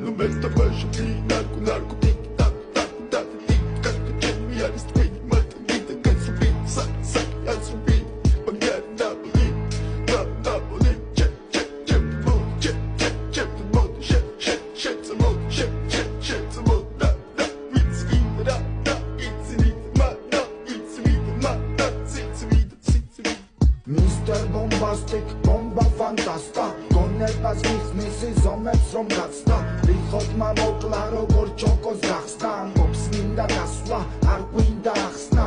No meta baixo de narco tic tac tac tac tic tac tic me a street mata vida can subir sac a subir bangar double check some more check some more da it's vida da it's vida it's vida Mr. Bombastic bomba fantasta გონებას მისმისი ზომებს რომ გაცდა რიხოთმა მოკლა როგორ ჩოკოს გახსნა მობს მინდა გასვლა არ გვინდა ახსნა